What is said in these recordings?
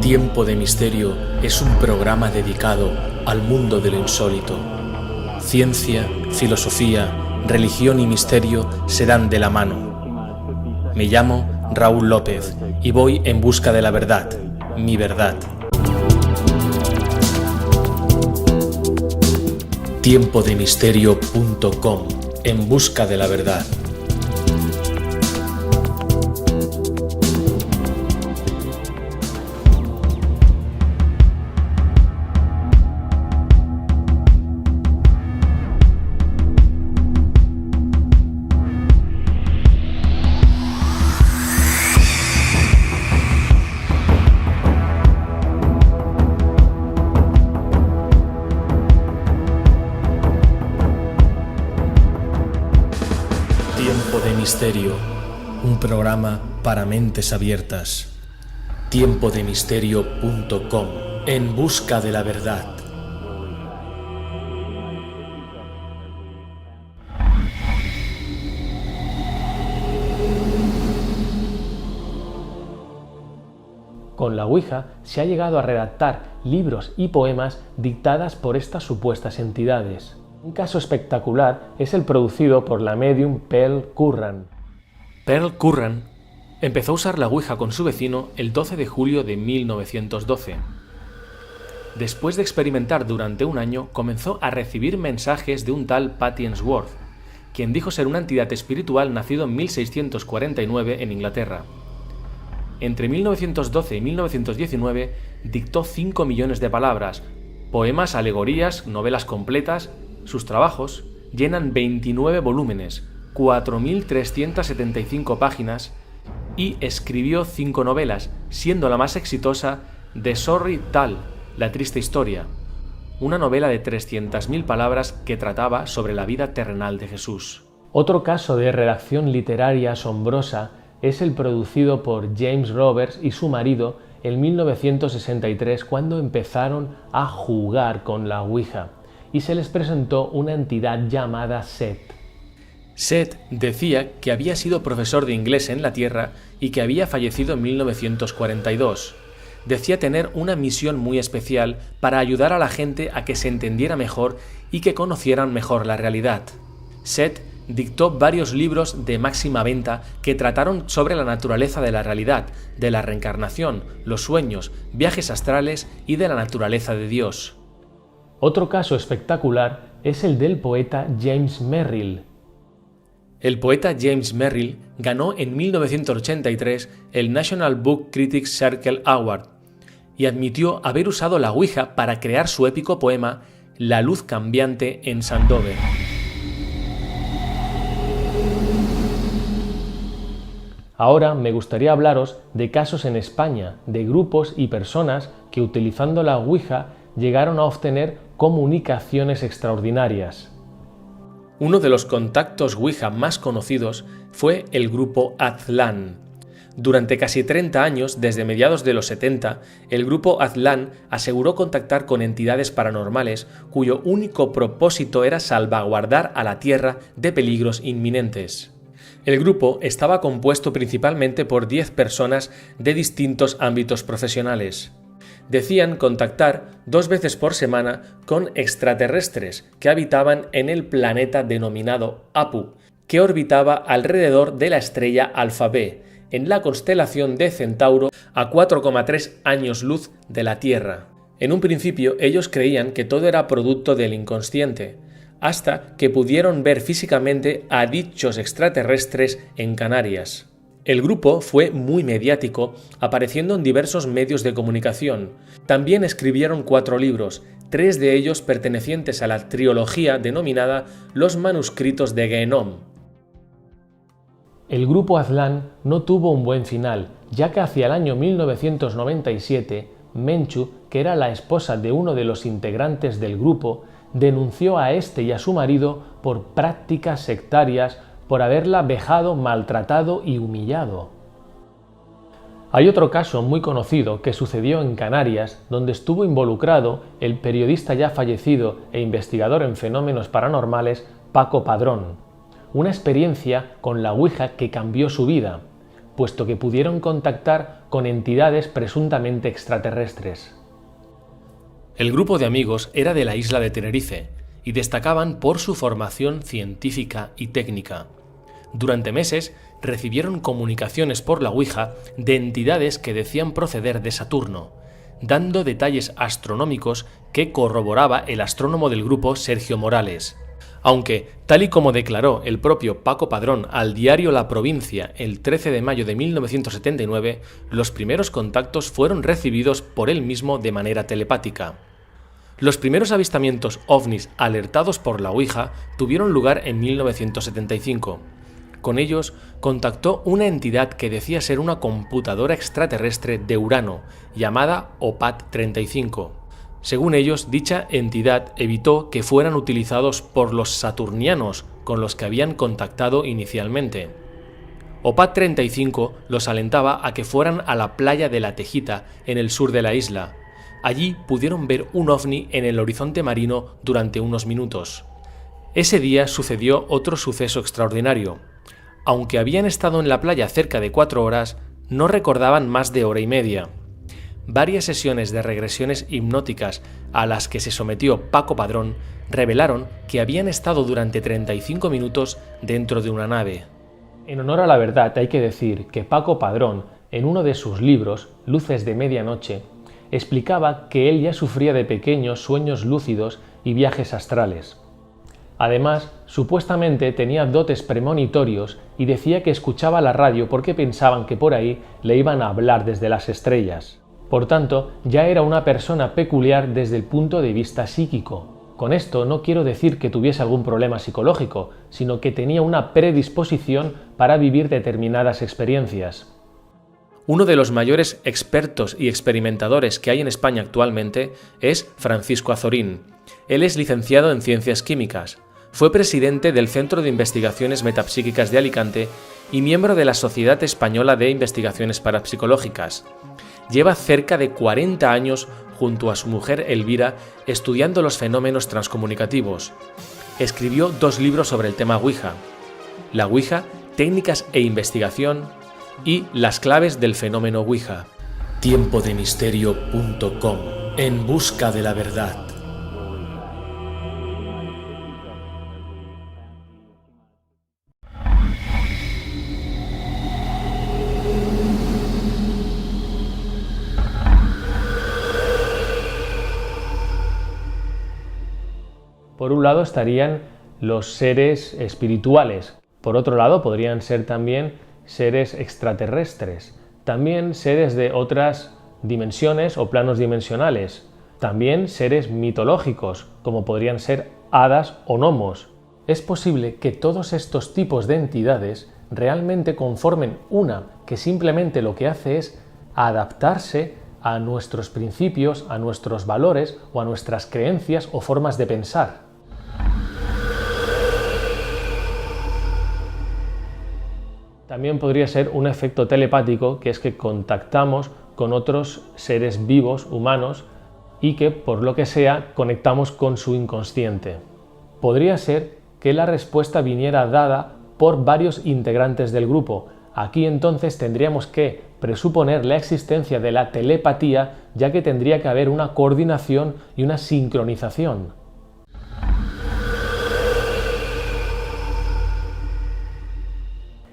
Tiempo de Misterio es un programa dedicado al mundo de lo insólito. Ciencia, filosofía, religión y misterio se dan de la mano. Me llamo Raúl López y voy en busca de la verdad, mi verdad. Tiempodemisterio.com, en busca de la verdad. Tiempo de Misterio, un programa para mentes abiertas. Tiempodemisterio.com, en busca de la verdad. Con la Ouija se ha llegado a redactar libros y poemas dictadas por estas supuestas entidades. Un caso espectacular es el producido por la medium Pearl Curran. Pearl Curran empezó a usar la Ouija con su vecino el 12 de julio de 1912. Después de experimentar durante un año, comenzó a recibir mensajes de un tal Patty Ainsworth, quien dijo ser una entidad espiritual nacido en 1649 en Inglaterra. Entre 1912 y 1919 dictó 5 millones de palabras, poemas, alegorías, novelas completas. Sus trabajos llenan 29 volúmenes, 4.375 páginas y escribió 5 novelas, siendo la más exitosa The Sorry Tale, la triste historia, una novela de 300.000 palabras que trataba sobre la vida terrenal de Jesús. Otro caso de redacción literaria asombrosa es el producido por James Roberts y su marido en 1963, cuando empezaron a jugar con la Ouija y se les presentó una entidad llamada Set. Set decía que había sido profesor de inglés en la Tierra y que había fallecido en 1942. Decía tener una misión muy especial para ayudar a la gente a que se entendiera mejor y que conocieran mejor la realidad. Set dictó varios libros de máxima venta que trataron sobre la naturaleza de la realidad, de la reencarnación, los sueños, viajes astrales y de la naturaleza de Dios. Otro caso espectacular es el del poeta James Merrill. El poeta James Merrill ganó en 1983 el National Book Critics Circle Award y admitió haber usado la Ouija para crear su épico poema La luz cambiante en Sandover. Ahora me gustaría hablaros de casos en España, de grupos y personas que utilizando la Ouija llegaron a obtener comunicaciones extraordinarias. Uno de los contactos Ouija más conocidos fue el grupo Aztlán. Durante casi 30 años, desde mediados de los 70, el grupo Aztlán aseguró contactar con entidades paranormales cuyo único propósito era salvaguardar a la Tierra de peligros inminentes. El grupo estaba compuesto principalmente por 10 personas de distintos ámbitos profesionales. Decían contactar 2 veces por semana con extraterrestres que habitaban en el planeta denominado Apu, que orbitaba alrededor de la estrella Alfa B, en la constelación de Centauro, a 4,3 años luz de la Tierra. En un principio ellos creían que todo era producto del inconsciente, hasta que pudieron ver físicamente a dichos extraterrestres en Canarias. El grupo fue muy mediático, apareciendo en diversos medios de comunicación. También escribieron 4 libros, 3 de ellos pertenecientes a la trilogía denominada Los manuscritos de Gehenom. El grupo Aztlán no tuvo un buen final, ya que hacia el año 1997, Menchu, que era la esposa de uno de los integrantes del grupo, denunció a este y a su marido por prácticas sectarias, por haberla vejado, maltratado y humillado. Hay otro caso muy conocido que sucedió en Canarias, donde estuvo involucrado el periodista ya fallecido e investigador en fenómenos paranormales Paco Padrón. Una experiencia con la Ouija que cambió su vida. puesto que pudieron contactar con entidades presuntamente extraterrestres. El grupo de amigos era de la isla de Tenerife y destacaban por su formación científica y técnica. Durante meses recibieron comunicaciones por la Ouija de entidades que decían proceder de Saturno, dando detalles astronómicos que corroboraba el astrónomo del grupo Sergio Morales. Aunque, tal y como declaró el propio Paco Padrón al diario La Provincia el 13 de mayo de 1979, los primeros contactos fueron recibidos por él mismo de manera telepática. Los primeros avistamientos ovnis alertados por la Ouija tuvieron lugar en 1975. Con ellos contactó una entidad que decía ser una computadora extraterrestre de Urano, llamada OPAT-35. Según ellos, dicha entidad evitó que fueran utilizados por los saturnianos con los que habían contactado inicialmente. OPAT-35 los alentaba a que fueran a la playa de La Tejita, en el sur de la isla. Allí pudieron ver un ovni en el horizonte marino durante unos minutos. Ese día sucedió otro suceso extraordinario. Aunque habían estado en la playa cerca de 4 horas, no recordaban más de hora y media. Varias sesiones de regresiones hipnóticas a las que se sometió Paco Padrón revelaron que habían estado durante 35 minutos dentro de una nave. En honor a la verdad hay que decir que Paco Padrón, en uno de sus libros, Luces de Medianoche, explicaba que él ya sufría de pequeños sueños lúcidos y viajes astrales. Además, supuestamente tenía dotes premonitorios y decía que escuchaba la radio porque pensaban que por ahí le iban a hablar desde las estrellas. Por tanto, ya era una persona peculiar desde el punto de vista psíquico. Con esto no quiero decir que tuviese algún problema psicológico, sino que tenía una predisposición para vivir determinadas experiencias. Uno de los mayores expertos y experimentadores que hay en España actualmente es Francisco Azorín. Él es licenciado en Ciencias Químicas. Fue presidente del Centro de Investigaciones Metapsíquicas de Alicante y miembro de la Sociedad Española de Investigaciones Parapsicológicas. Lleva cerca de 40 años junto a su mujer Elvira estudiando los fenómenos transcomunicativos. Escribió 2 libros sobre el tema Ouija: La Ouija, técnicas e investigación, y Las claves del fenómeno Ouija. Tiempodemisterio.com, en busca de la verdad. Por un lado estarían los seres espirituales, por otro lado podrían ser también seres extraterrestres, también seres de otras dimensiones o planos dimensionales, también seres mitológicos, como podrían ser hadas o gnomos. Es posible que todos estos tipos de entidades realmente conformen una que simplemente lo que hace es adaptarse a nuestros principios, a nuestros valores o a nuestras creencias o formas de pensar. También podría ser un efecto telepático, que es que contactamos con otros seres vivos, humanos, y que, por lo que sea, conectamos con su inconsciente. Podría ser que la respuesta viniera dada por varios integrantes del grupo. Aquí entonces tendríamos que presuponer la existencia de la telepatía, ya que tendría que haber una coordinación y una sincronización.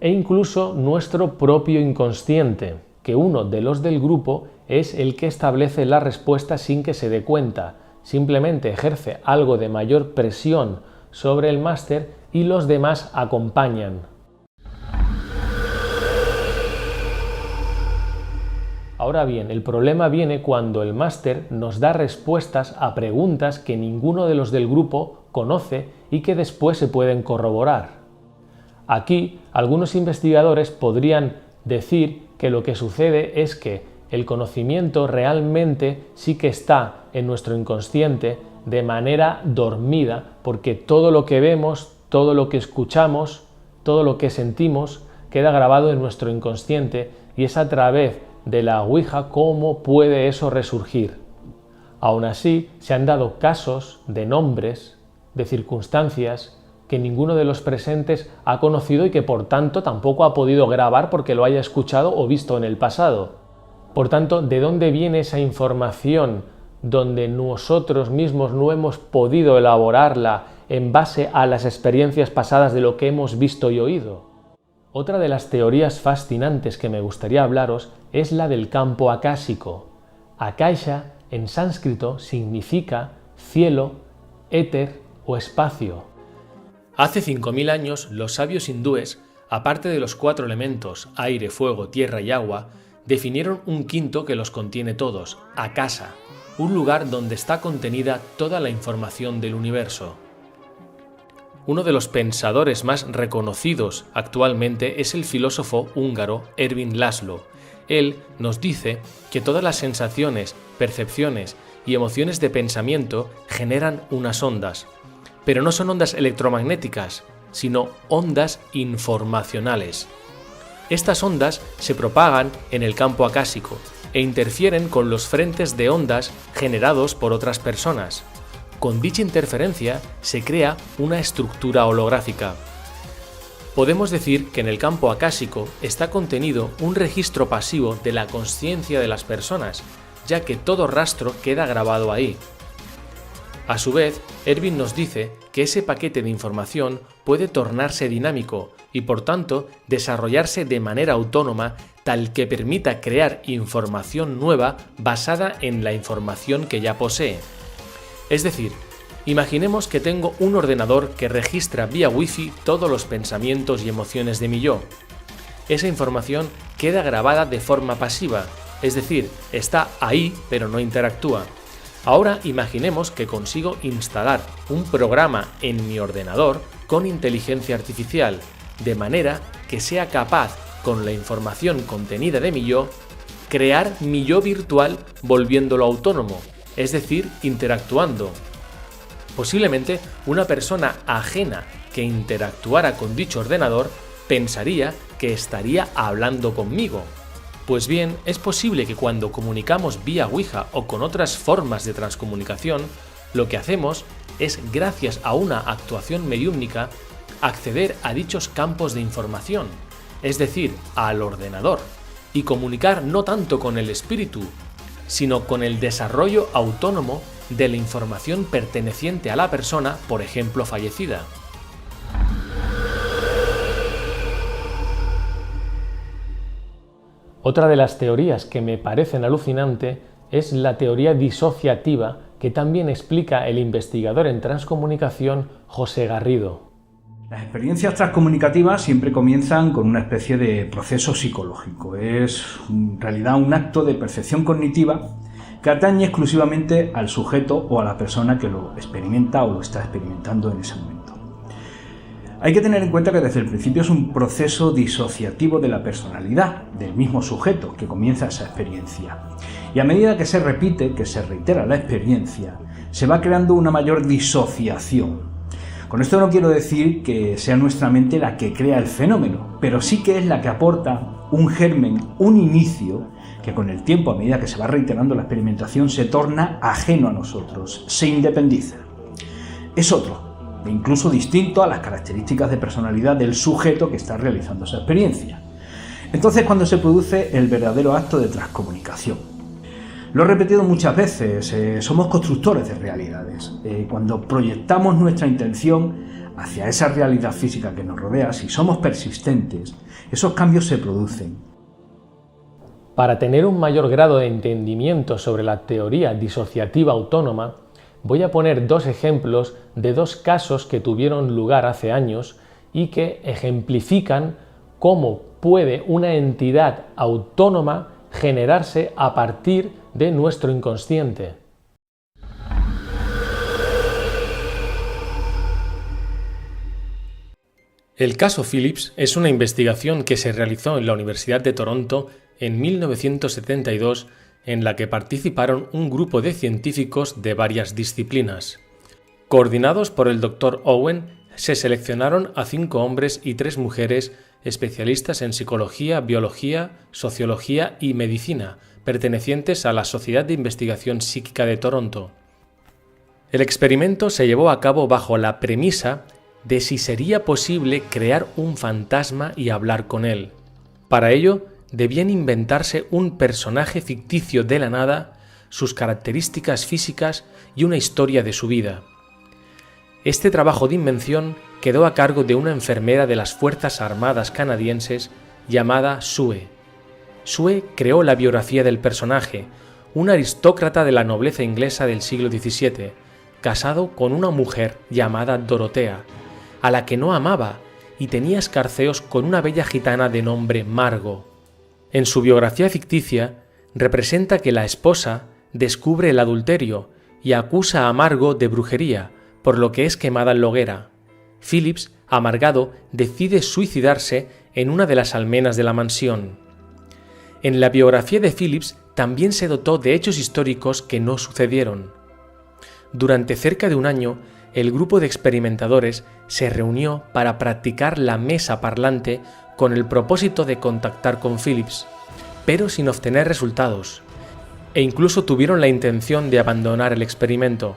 E incluso nuestro propio inconsciente, que uno de los del grupo es el que establece la respuesta sin que se dé cuenta, simplemente ejerce algo de mayor presión sobre el máster y los demás acompañan. Ahora bien, el problema viene cuando el máster nos da respuestas a preguntas que ninguno de los del grupo conoce y que después se pueden corroborar. Aquí, algunos investigadores podrían decir que lo que sucede es que el conocimiento realmente sí que está en nuestro inconsciente de manera dormida, porque todo lo que vemos, todo lo que escuchamos, todo lo que sentimos queda grabado en nuestro inconsciente y es a través de la Ouija cómo puede eso resurgir. Aún así, se han dado casos de nombres, de circunstancias, que ninguno de los presentes ha conocido y que por tanto tampoco ha podido grabar porque lo haya escuchado o visto en el pasado. Por tanto, ¿de dónde viene esa información donde nosotros mismos no hemos podido elaborarla en base a las experiencias pasadas de lo que hemos visto y oído? Otra de las teorías fascinantes que me gustaría hablaros es la del campo acásico. Akasha en sánscrito significa cielo, éter o espacio. Hace 5000 años, los sabios hindúes, aparte de los 4 elementos, aire, fuego, tierra y agua, definieron un quinto que los contiene todos, Akasa, un lugar donde está contenida toda la información del universo. Uno de los pensadores más reconocidos actualmente es el filósofo húngaro Ervin Laszlo. Él nos dice que todas las sensaciones, percepciones y emociones de pensamiento generan unas ondas, pero no son ondas electromagnéticas, sino ondas informacionales. Estas ondas se propagan en el campo acásico e interfieren con los frentes de ondas generados por otras personas. Con dicha interferencia se crea una estructura holográfica. Podemos decir que en el campo acásico está contenido un registro pasivo de la consciencia de las personas, ya que todo rastro queda grabado ahí. A su vez, Ervin nos dice que ese paquete de información puede tornarse dinámico y por tanto desarrollarse de manera autónoma tal que permita crear información nueva basada en la información que ya posee. Es decir, imaginemos que tengo un ordenador que registra vía Wi-Fi todos los pensamientos y emociones de mi yo. Esa información queda grabada de forma pasiva, es decir, está ahí pero no interactúa. Ahora imaginemos que consigo instalar un programa en mi ordenador con inteligencia artificial, de manera que sea capaz, con la información contenida de mi yo, crear mi yo virtual volviéndolo autónomo, es decir, interactuando. Posiblemente una persona ajena que interactuara con dicho ordenador pensaría que estaría hablando conmigo. Pues bien, es posible que cuando comunicamos vía Ouija o con otras formas de transcomunicación, lo que hacemos es, gracias a una actuación mediúmnica, acceder a dichos campos de información, es decir, al ordenador, y comunicar no tanto con el espíritu, sino con el desarrollo autónomo de la información perteneciente a la persona, por ejemplo, fallecida. Otra de las teorías que me parecen alucinante es la teoría disociativa que también explica el investigador en transcomunicación José Garrido. Las experiencias transcomunicativas siempre comienzan con una especie de proceso psicológico. Es en realidad un acto de percepción cognitiva que atañe exclusivamente al sujeto o a la persona que lo experimenta o lo está experimentando en ese momento. Hay que tener en cuenta que desde el principio es un proceso disociativo de la personalidad del mismo sujeto que comienza esa experiencia. Y a medida que se repite, que se reitera la experiencia, se va creando una mayor disociación. Con esto no quiero decir que sea nuestra mente la que crea el fenómeno, pero sí que es la que aporta un germen, un inicio, que con el tiempo, a medida que se va reiterando la experimentación, se torna ajeno a nosotros, se independiza. Es otro, e incluso distinto a las características de personalidad del sujeto que está realizando esa experiencia. Entonces, cuando se produce el verdadero acto de transcomunicación. Lo he repetido muchas veces, somos constructores de realidades. Cuando proyectamos nuestra intención hacia esa realidad física que nos rodea, si somos persistentes, esos cambios se producen. Para tener un mayor grado de entendimiento sobre la teoría disociativa autónoma, voy a poner 2 ejemplos de 2 casos que tuvieron lugar hace años y que ejemplifican cómo puede una entidad autónoma generarse a partir de nuestro inconsciente. El caso Phillips es una investigación que se realizó en la Universidad de Toronto en 1972 en la que participaron un grupo de científicos de varias disciplinas. Coordinados por el Dr. Owen, se seleccionaron a 5 hombres y 3 mujeres especialistas en psicología, biología, sociología y medicina, pertenecientes a la Sociedad de Investigación Psíquica de Toronto. El experimento se llevó a cabo bajo la premisa de si sería posible crear un fantasma y hablar con él. Para ello, debían inventarse un personaje ficticio de la nada, sus características físicas y una historia de su vida. Este trabajo de invención quedó a cargo de una enfermera de las Fuerzas Armadas canadienses llamada Sue. Sue creó la biografía del personaje, un aristócrata de la nobleza inglesa del siglo XVII, casado con una mujer llamada Dorotea, a la que no amaba y tenía escarceos con una bella gitana de nombre Margo. En su biografía ficticia, representa que la esposa descubre el adulterio y acusa a Margo de brujería, por lo que es quemada en la hoguera. Phillips, amargado, decide suicidarse en una de las almenas de la mansión. En la biografía de Phillips también se dotó de hechos históricos que no sucedieron. Durante cerca de un año, el grupo de experimentadores se reunió para practicar la mesa parlante con el propósito de contactar con Phillips, pero sin obtener resultados, e incluso tuvieron la intención de abandonar el experimento.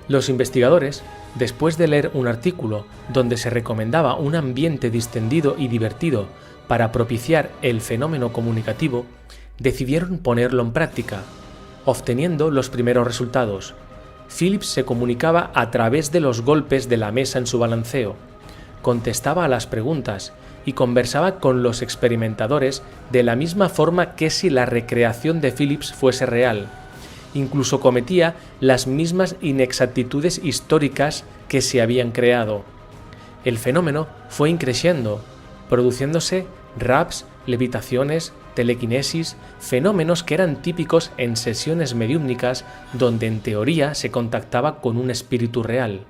Los investigadores, después de leer un artículo donde se recomendaba un ambiente distendido y divertido para propiciar el fenómeno comunicativo, decidieron ponerlo en práctica, obteniendo los primeros resultados. Phillips se comunicaba a través de los golpes de la mesa en su balanceo, contestaba a las preguntas y conversaba con los experimentadores de la misma forma que si la recreación de Phillips fuese real. Incluso cometía las mismas inexactitudes históricas que se habían creado. El fenómeno fue increciendo, produciéndose raps, levitaciones, telequinesis, fenómenos que eran típicos en sesiones mediúmnicas donde en teoría se contactaba con un espíritu real.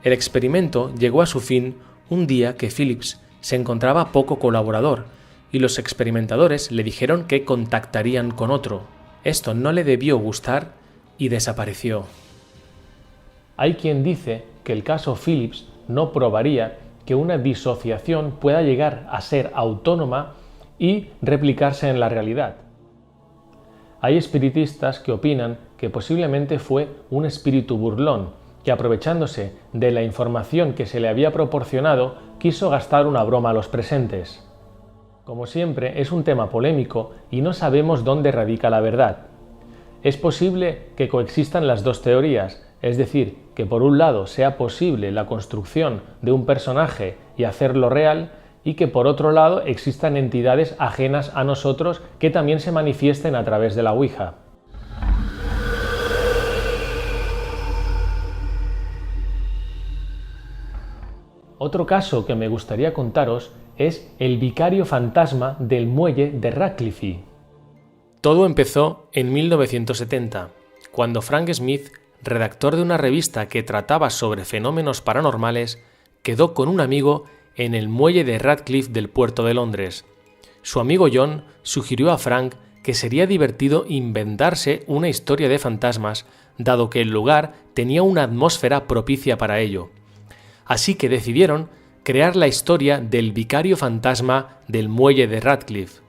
El experimento llegó a su fin un día que Phillips se encontraba poco colaborador y los experimentadores le dijeron que contactarían con otro. Esto no le debió gustar y desapareció. Hay quien dice que el caso Phillips no probaría que una disociación pueda llegar a ser autónoma y replicarse en la realidad. Hay espiritistas que opinan que posiblemente fue un espíritu burlón, que aprovechándose de la información que se le había proporcionado, quiso gastar una broma a los presentes. Como siempre, es un tema polémico y no sabemos dónde radica la verdad. Es posible que coexistan las dos teorías, es decir, que por un lado sea posible la construcción de un personaje y hacerlo real, y que por otro lado existan entidades ajenas a nosotros que también se manifiesten a través de la Ouija. Otro caso que me gustaría contaros es el vicario fantasma del muelle de Radcliffe. Todo empezó en 1970, cuando Frank Smith, redactor de una revista que trataba sobre fenómenos paranormales, quedó con un amigo en el muelle de Radcliffe del puerto de Londres. Su amigo John sugirió a Frank que sería divertido inventarse una historia de fantasmas, dado que el lugar tenía una atmósfera propicia para ello. Así que decidieron crear la historia del vicario fantasma del muelle de Radcliffe.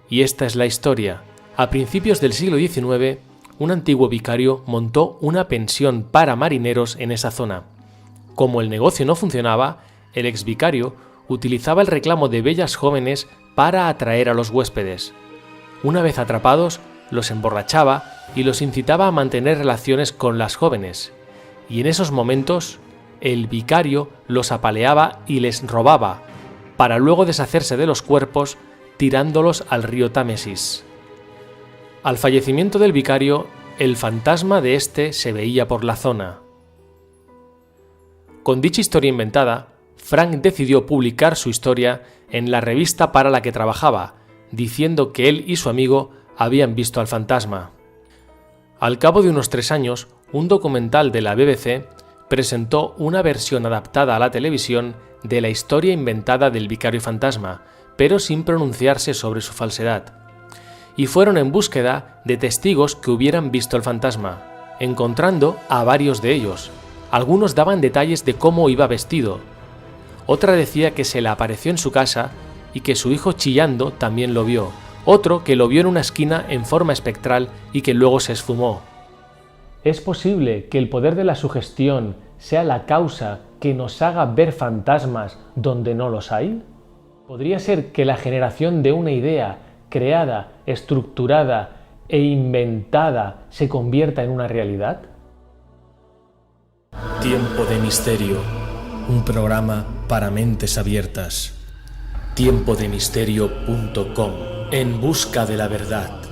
Y esta es la historia. A principios del siglo XIX, un antiguo vicario montó una pensión para marineros en esa zona. Como el negocio no funcionaba, el exvicario utilizaba el reclamo de bellas jóvenes para atraer a los huéspedes. Una vez atrapados, los emborrachaba y los incitaba a mantener relaciones con las jóvenes. Y en esos momentos, el vicario los apaleaba y les robaba, para luego deshacerse de los cuerpos tirándolos al río Támesis. Al fallecimiento del vicario, el fantasma de este se veía por la zona. Con dicha historia inventada, Frank decidió publicar su historia en la revista para la que trabajaba, diciendo que él y su amigo habían visto al fantasma. Al cabo de unos 3 años, un documental de la BBC presentó una versión adaptada a la televisión de la historia inventada del vicario fantasma, pero sin pronunciarse sobre su falsedad. Y fueron en búsqueda de testigos que hubieran visto el fantasma, encontrando a varios de ellos. Algunos daban detalles de cómo iba vestido. Otra decía que se le apareció en su casa y que su hijo chillando también lo vio. Otro que lo vio en una esquina en forma espectral y que luego se esfumó. Es posible que el poder de la sugestión sea la causa que nos haga ver fantasmas donde no los hay? ¿Podría ser que la generación de una idea creada, estructurada e inventada se convierta en una realidad? Tiempo de Misterio, un programa para mentes abiertas. Tiempodemisterio.com, en busca de la verdad.